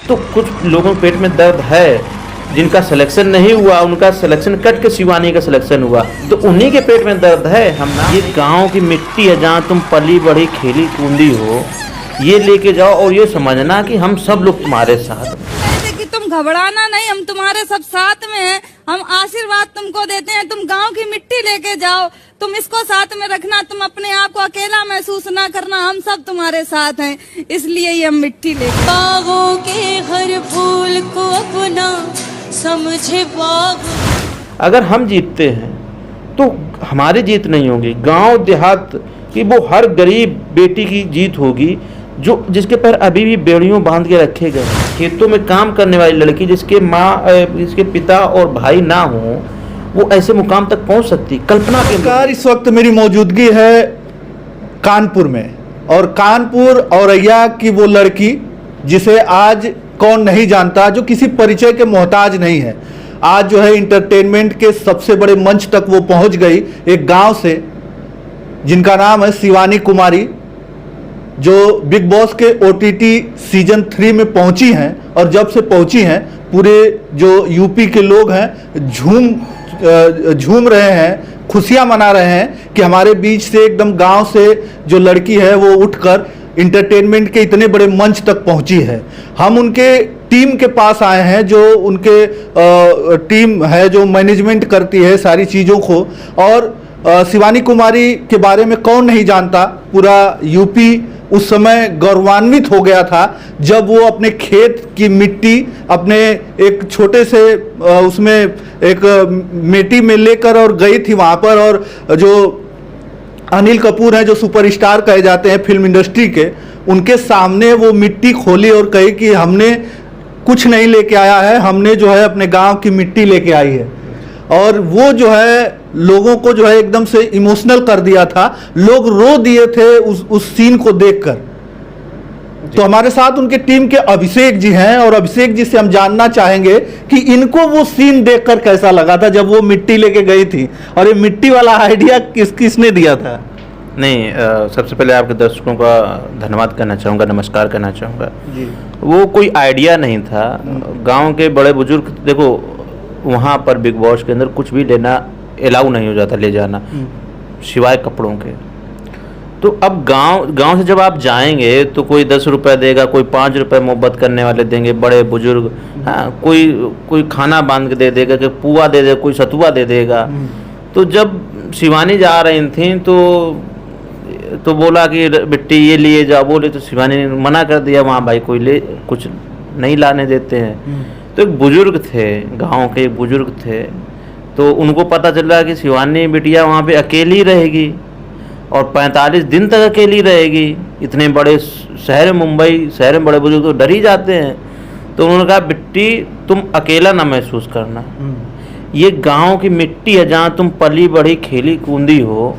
तो कुछ लोगों के पेट में दर्द है, जिनका सिलेक्शन नहीं हुआ, उनका सिलेक्शन कट के शिवानी का सिलेक्शन हुआ, तो उन्हीं के पेट में दर्द है। हम ना, ये गांव की मिट्टी है जहाँ तुम पली बढ़ी खेली कूदी हो, ये लेके जाओ और ये समझना कि हम सब लोग तुम्हारे साथ। कि तुम घबराना नहीं, हम तुम्हारे सब साथ में हैं, हम आशीर्वाद तुमको देते हैं। तुम गांव की मिट्टी लेके जाओ, तुम इसको साथ में रखना, तुम अपने आप को अकेला महसूस ना करना, हम सब तुम्हारे साथ हैं, इसलिए ये हम मिट्टी लेके। बागों के हर फूल को अपना समझे बाग। अगर हम जीतते हैं तो हमारी जीत नहीं होगी, गांव देहात की वो हर गरीब बेटी की जीत होगी जो जिसके पैर अभी भी बेड़ियों बांध के रखे गए। खेतों में काम करने वाली लड़की जिसके जिसके पिता और भाई ना हो, वो ऐसे मुकाम तक पहुंच सकती। कल्पना के इस वक्त मेरी मौजूदगी है कानपुर में, और कानपुर औरैया की वो लड़की जिसे आज कौन नहीं जानता, जो किसी परिचय के मोहताज नहीं है। आज जो है इंटरटेनमेंट के सबसे बड़े मंच तक वो पहुंच गई, एक गांव से, जिनका नाम है शिवानी कुमारी, जो बिग बॉस के OTT सीजन 3 में पहुंची हैं। और जब से पहुंची हैं, पूरे जो यूपी के लोग हैं झूम रहे हैं, खुशियां मना रहे हैं कि हमारे बीच से एकदम गांव से जो लड़की है वो उठकर इंटरटेनमेंट के इतने बड़े मंच तक पहुंची है। हम उनके टीम के पास आए हैं, जो उनके टीम है जो मैनेजमेंट करती है सारी चीज़ों को। और शिवानी कुमारी के बारे में कौन नहीं जानता, पूरा यूपी उस समय गौरवान्वित हो गया था जब वो अपने खेत की मिट्टी अपने एक छोटे से उसमें एक मिट्टी में लेकर और गई थी वहाँ पर। और जो अनिल कपूर हैं, जो सुपरस्टार कहे जाते हैं फिल्म इंडस्ट्री के, उनके सामने वो मिट्टी खोली और कही कि हमने कुछ नहीं लेके आया है, हमने जो है अपने गांव की मिट्टी लेके आई है। और वो जो है लोगों को जो है एकदम से इमोशनल कर दिया था, लोग रो दिए थे उस सीन को देखकर। तो हमारे साथ उनके टीम के अभिषेक जी हैं, और अभिषेक जी से हम जानना चाहेंगे कि इनको वो सीन देखकर कैसा लगा था जब वो मिट्टी लेके गई थी, और ये मिट्टी वाला आइडिया किसने दिया था। नहीं, सबसे पहले आपके दर्शकों का धन्यवाद करना चाहूँगा, नमस्कार करना चाहूँगा जी। वो कोई आइडिया नहीं था। गांव के बड़े बुजुर्ग, देखो वहाँ पर बिग बॉस के अंदर कुछ भी लेना अलाउ नहीं हो जाता, ले जाना, सिवाय कपड़ों के। तो अब गांव से जब आप जाएंगे तो कोई 10 रुपये देगा, कोई 5 रुपये मोहब्बत करने वाले देंगे, बड़े बुजुर्ग, हाँ, कोई खाना बांध के दे देगा, कोई पुआ दे देगा, कोई सतुआ दे देगा। तो जब शिवानी जा रही थी तो बोला कि बेटी ये लिए जाओ, बोले तो शिवानी ने मना कर दिया, वहाँ भाई कोई ले कुछ नहीं लाने देते हैं। तो एक बुजुर्ग थे, गांव के एक बुजुर्ग थे, तो उनको पता चल रहा कि शिवानी बिटिया वहाँ पे अकेली रहेगी और 45 दिन तक अकेली रहेगी। इतने बड़े शहर, मुंबई शहर में बड़े बुजुर्ग तो डर ही जाते हैं। तो उन्होंने कहा बिट्टी तुम अकेला ना महसूस करना, ये गांव की मिट्टी है जहाँ तुम पली बढ़ी खेली कूदी हो,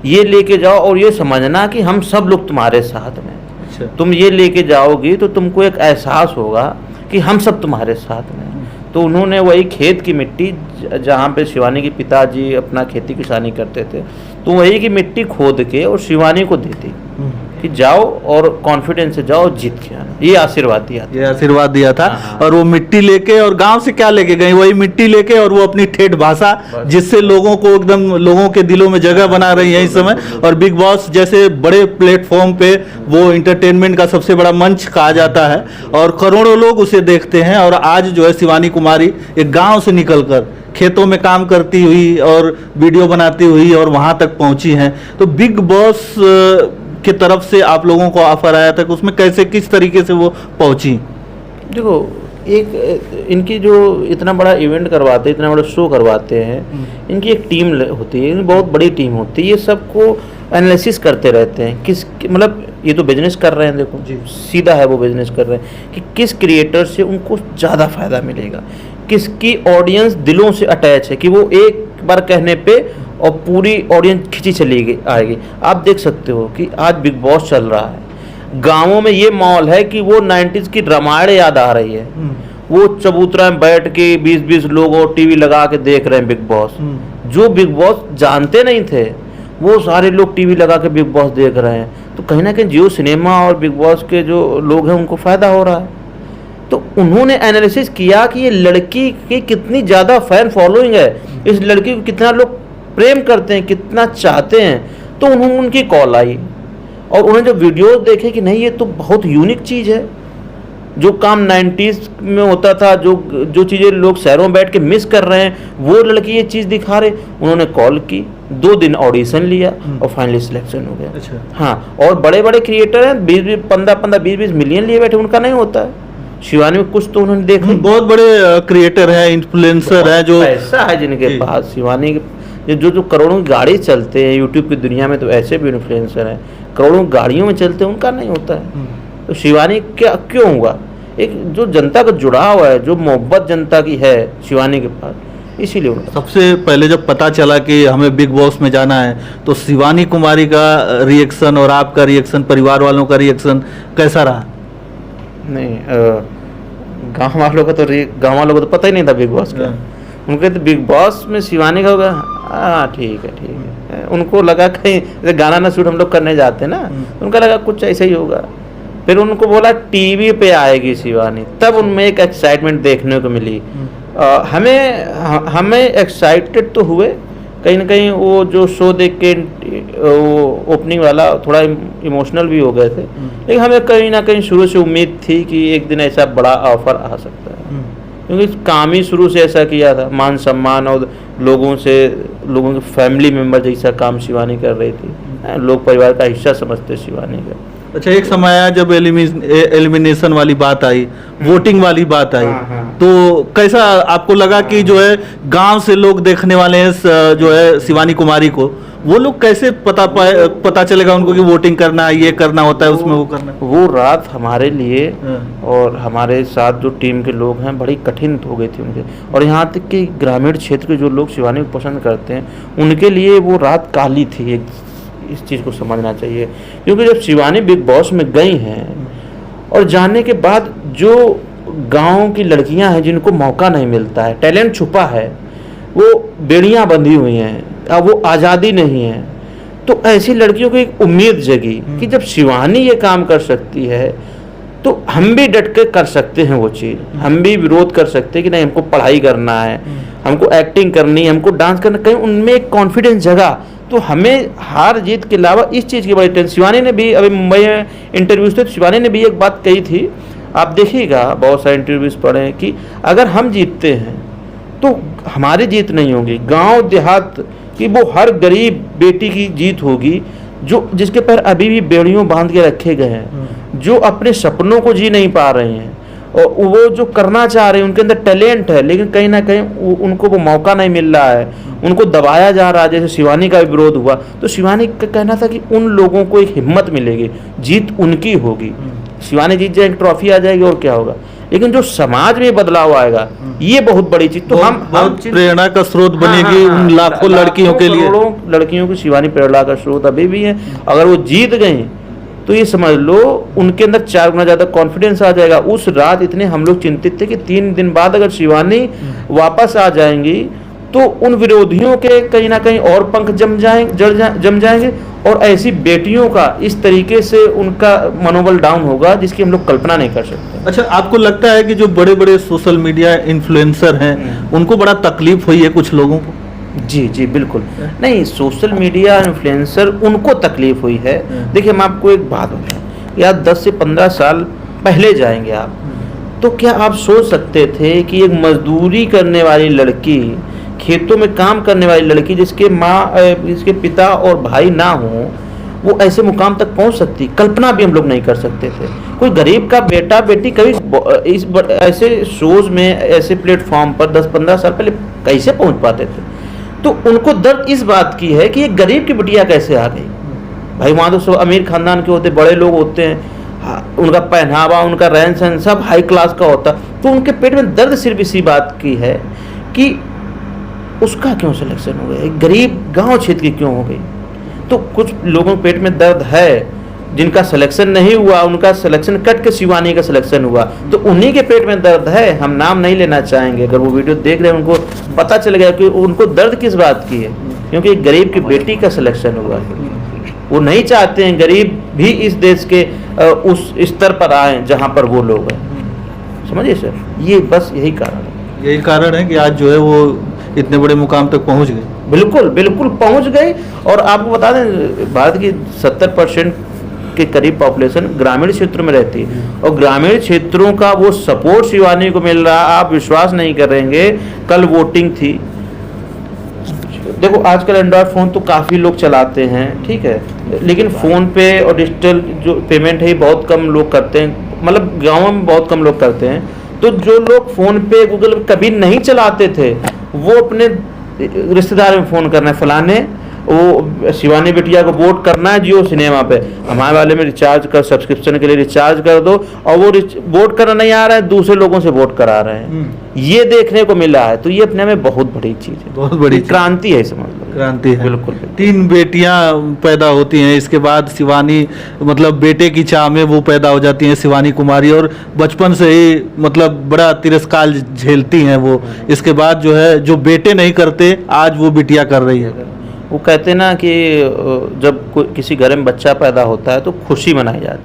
ये लेके जाओ और ये समझना कि हम सब लोग तुम्हारे साथ में। अच्छा। तुम ये लेके जाओगी तो तुमको एक एहसास होगा कि हम सब तुम्हारे साथ में। तो उन्होंने वही खेत की मिट्टी, जहाँ पे शिवानी के पिताजी अपना खेती किसानी करते थे, तो वही की मिट्टी खोद के और शिवानी को दी थी कि जाओ और कॉन्फिडेंस से जाओ, जीत के आना। ये आशीर्वाद दिया था। हाँ। और वो मिट्टी लेके, और गांव से क्या लेके गई, वही मिट्टी लेके, और वो अपनी ठेठ भाषा जिससे लोगों को एकदम लोगों के दिलों में जगह बना रही है इस समय। और बिग बॉस जैसे बड़े प्लेटफॉर्म पे वो इंटरटेनमेंट का सबसे बड़ा मंच कहा जाता है, और करोड़ों लोग उसे देखते हैं। और आज जो है शिवानी कुमारी एक गाँव से निकलकर खेतों में काम करती हुई और वीडियो बनाती हुई और वहाँ तक पहुँची हैं। तो बिग बॉस की तरफ से आप लोगों को ऑफर आया था, उसमें कैसे किस तरीके से वो पहुंची। देखो, एक इनकी जो इतना बड़ा इवेंट करवाते हैं, इतना बड़ा शो करवाते हैं, इनकी एक टीम होती है, बहुत बड़ी टीम होती है। ये सबको एनालिसिस करते रहते हैं, किस मतलब ये तो बिजनेस कर रहे हैं, देखो जी सीधा है वो बिजनेस कर रहे हैं कि किस क्रिएटर से उनको ज़्यादा फायदा मिलेगा, किसकी ऑडियंस दिलों से अटैच है कि वो एक बार कहने पे और पूरी ऑडियंस खिंची चली आएगी। आप देख सकते हो कि आज बिग बॉस चल रहा है, गांवों में ये माहौल है कि वो 90s की रामायण याद आ रही है। वो चबूतरा में बैठ के 20-20 लोग और टीवी लगा के देख रहे हैं बिग बॉस। जो बिग बॉस जानते नहीं थे वो सारे लोग टीवी लगा के बिग बॉस देख रहे हैं। तो कहीं ना कहीं जियो सिनेमा और बिग बॉस के जो लोग हैं उनको फ़ायदा हो रहा है। तो उन्होंने एनालिसिस किया कि ये लड़की की कितनी ज़्यादा फैन फॉलोइंग है, इस लड़की को कितना लोग प्रेम करते हैं, कितना चाहते हैं। तो उन्होंने उनकी कॉल आई और उन्होंने जब वीडियो देखे कि नहीं ये तो बहुत यूनिक चीज़ है, जो काम 90s में होता था, जो चीज़ें लोग शहरों में बैठ के मिस कर रहे हैं, वो लड़की ये चीज़ दिखा रहे। उन्होंने कॉल की, 2 दिन ऑडिशन लिया और फाइनली सिलेक्शन हो गया। अच्छा। हाँ, और बड़े बड़े क्रिएटर हैं, 20-20 मिलियन लिए बैठे, उनका नहीं होता है। शिवानी में कुछ तो उन्होंने देखा। बहुत बड़े क्रिएटर हैं, इन्फ्लुएंसर हैं, जो पैसा है जिनके पास। शिवानी के जो करोड़ों की गाड़ी चलते हैं यूट्यूब की दुनिया में, तो ऐसे भी इन्फ्लुएंसर हैं, करोड़ों गाड़ियों में चलते हैं, उनका नहीं होता है। तो शिवानी क्या क्यों हुआ? एक जो जनता का जुड़ाव है, जो मोहब्बत जनता की है शिवानी के पास, इसीलिए उनका। सबसे पहले जब पता चला कि हमें बिग बॉस में जाना है, तो शिवानी कुमारी का रिएक्शन और आपका रिएक्शन, परिवार वालों का रिएक्शन कैसा रहा? नहीं, गाँव वालों को तो पता ही नहीं था बिग बॉस का। उनको तो बिग बॉस में शिवानी का होगा, हाँ ठीक है। उनको लगा कहीं जैसे गाना ना शूट हम लोग करने जाते हैं ना, उनका लगा कुछ ऐसा ही होगा। फिर उनको बोला टीवी पे आएगी शिवानी, तब उनमें एक एक्साइटमेंट देखने को मिली। हमें एक्साइटेड तो हुए कहीं ना कहीं, वो जो शो देख के वो ओपनिंग वाला थोड़ा इमोशनल भी हो गए थे, लेकिन हमें कहीं ना कहीं शुरू से उम्मीद थी कि एक दिन ऐसा बड़ा ऑफर आ सकता है, क्योंकि काम ही शुरू से ऐसा किया था, मान सम्मान और लोगों के फैमिली मेम्बर जैसा काम शिवानी कर रही थी, लोग परिवार का हिस्सा समझते शिवानी का। अच्छा, एक समय आया जब एलिमिनेशन वाली बात आई, वोटिंग वाली बात आई, तो कैसा आपको लगा कि जो है गांव से लोग देखने वाले हैं जो है शिवानी कुमारी को, वो लोग कैसे पता चलेगा उनको कि वोटिंग करना है, ये करना होता है, उसमें वो करना है? वो रात हमारे लिए और हमारे साथ जो टीम के लोग हैं बड़ी कठिन हो गई थी उनके, और यहाँ तक कि ग्रामीण क्षेत्र के जो लोग शिवानी को पसंद करते हैं उनके लिए वो रात काली थी। इस चीज़ को समझना चाहिए, क्योंकि जब शिवानी बिग बॉस में गई हैं और जाने के बाद जो गांव की लड़कियां हैं जिनको मौका नहीं मिलता है, टैलेंट छुपा है, वो बेड़ियां बंधी हुई हैं, अब वो आज़ादी नहीं है, तो ऐसी लड़कियों को एक उम्मीद जगी कि जब शिवानी ये काम कर सकती है तो हम भी डट के कर सकते हैं वो चीज़, हम भी विरोध कर सकते हैं कि नहीं हमको पढ़ाई करना है, हमको एक्टिंग करनी है, हमको डांस करना, कहीं उनमें एक कॉन्फिडेंस जगा। तो हमें हार जीत के अलावा इस चीज़ की बड़ी टेंशन। शिवानी ने भी अभी मुंबई में इंटरव्यूज थे, तो शिवानी ने भी एक बात कही थी, आप देखिएगा बहुत सारे इंटरव्यूज पढ़े, कि अगर हम जीतते हैं तो हमारी जीत नहीं होगी, गांव देहात की वो हर गरीब बेटी की जीत होगी जो जिसके पैर अभी भी बेड़ियों बांध के रखे गए हैं, जो अपने सपनों को जी नहीं पा रहे हैं, और वो जो करना चाह रहे हैं, उनके अंदर टैलेंट है, लेकिन कहीं ना कहीं उनको वो मौका नहीं मिल रहा है, उनको दबाया जा रहा है। जैसे शिवानी का विरोध हुआ, तो शिवानी का कहना था कि उन लोगों को एक हिम्मत मिलेगी, जीत उनकी होगी, शिवानी जीत जाएगी, ट्रॉफी आ जाएगी और क्या होगा, लेकिन जो समाज में बदलाव आएगा ये बहुत बड़ी चीज। तो हम प्रेरणा का स्रोत बनेगी उन लाखों लड़कियों के लिए, लड़कियों की शिवानी प्रेरणा का स्रोत अभी भी है। अगर वो जीत गई तो ये समझ लो उनके अंदर 4 गुना ज़्यादा कॉन्फिडेंस आ जाएगा। उस रात इतने हम लोग चिंतित थे कि 3 दिन बाद अगर शिवानी वापस आ जाएंगी तो उन विरोधियों के कहीं ना कहीं और पंख जम जाएंगे, और ऐसी बेटियों का इस तरीके से उनका मनोबल डाउन होगा जिसकी हम लोग कल्पना नहीं कर सकते। अच्छा, आपको लगता है कि जो बड़े बड़े सोशल मीडिया इन्फ्लुएंसर हैं उनको बड़ा तकलीफ हुई है कुछ लोगों को? जी बिल्कुल नहीं, सोशल मीडिया इन्फ्लुएंसर उनको तकलीफ हुई है। देखिए मैं आपको एक बात बताऊं, या 10 से 15 साल पहले जाएंगे आप, तो क्या आप सोच सकते थे कि एक मजदूरी करने वाली लड़की, खेतों में काम करने वाली लड़की, जिसके पिता और भाई ना हो, वो ऐसे मुकाम तक पहुंच सकती? कल्पना भी हम लोग नहीं कर सकते थे। कोई गरीब का बेटा बेटी कभी ऐसे शोज में, ऐसे प्लेटफॉर्म पर 10-15 साल पहले कैसे पहुंच पाते थे? तो उनको दर्द इस बात की है कि ये गरीब की बिटिया कैसे आ गई। भाई वहाँ तो सब अमीर खानदान के होते, बड़े लोग होते हैं, उनका पहनावा, उनका रहन सहन सब हाई क्लास का होता, तो उनके पेट में दर्द सिर्फ इसी बात की है कि उसका क्यों सिलेक्शन हो गया, गरीब गांव क्षेत्र की क्यों हो गई। तो कुछ लोगों के पेट में दर्द है जिनका सिलेक्शन नहीं हुआ, उनका सिलेक्शन कट के शिवानी का सिलेक्शन हुआ, तो उन्हीं के पेट में दर्द है। हम नाम नहीं लेना चाहेंगे, अगर वो वीडियो देख रहे हैं उनको पता चल गया कि उनको दर्द किस बात की है, क्योंकि एक गरीब की बेटी का सिलेक्शन हुआ। वो नहीं चाहते हैं गरीब भी इस देश के उस स्तर पर आए जहां पर वो लोग हैं। समझिए सर, ये बस यही कारण है। यही कारण है कि आज जो है वो इतने बड़े मुकाम तक पहुंच गए। बिल्कुल बिल्कुल पहुंच गई। और आपको बता दें, भारत की 70% के करीब पॉपुलेशन ग्रामीण क्षेत्र में रहती है, और ग्रामीण क्षेत्रों का वो सपोर्ट शिवानी को मिल रहा, आप विश्वास नहीं करेंगे। कल वोटिंग थी, देखो आजकल एंड्रॉयड फ़ोन तो काफ़ी लोग चलाते हैं, ठीक है, लेकिन फ़ोन पे और डिजिटल जो पेमेंट है ये बहुत कम लोग करते हैं, मतलब गाँव में बहुत कम लोग करते हैं। तो जो लोग फ़ोन पे गूगल कभी नहीं चलाते थे, वो अपने रिश्तेदार में फ़ोन करना है, फलाने वो शिवानी बिटिया को वोट करना है जियो सिनेमा पे, हमारे वाले में रिचार्ज कर, सब्सक्रिप्शन के लिए रिचार्ज कर दो, और वो वोट करना नहीं आ रहा है, दूसरे लोगों से वोट करा रहे हैं। ये देखने को मिला है, तो ये अपने में बहुत बड़ी चीज़ है, बहुत बड़ी क्रांति है, समझ लो, क्रांति है। बिल्कुल। 3 बेटियां पैदा होती हैं, इसके बाद शिवानी मतलब बेटे की चाह में वो पैदा हो जाती हैं शिवानी कुमारी, और बचपन से ही मतलब बड़ा तिरस्कार झेलती हैं वो। इसके बाद जो है जो बेटे नहीं करते, आज वो बिटिया कर रही है। वो कहते हैं ना कि जब किसी घर में बच्चा पैदा होता है तो खुशी मनाई जाती है।